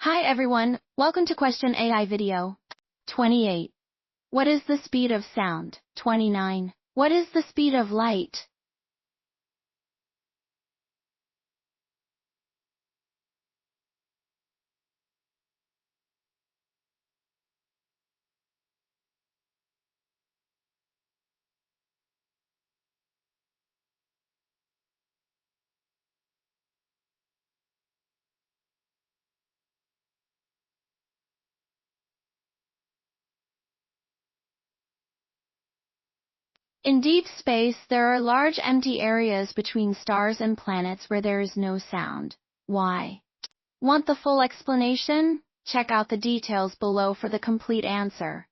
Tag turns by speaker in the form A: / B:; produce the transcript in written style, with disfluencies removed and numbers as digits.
A: Hi everyone, welcome to Question AI video. 28. What is the speed of sound? 29. What is the speed of light? In deep space, there are large empty areas between stars and planets where there is no sound. Why? Want the full explanation? Check out the details below for the complete answer.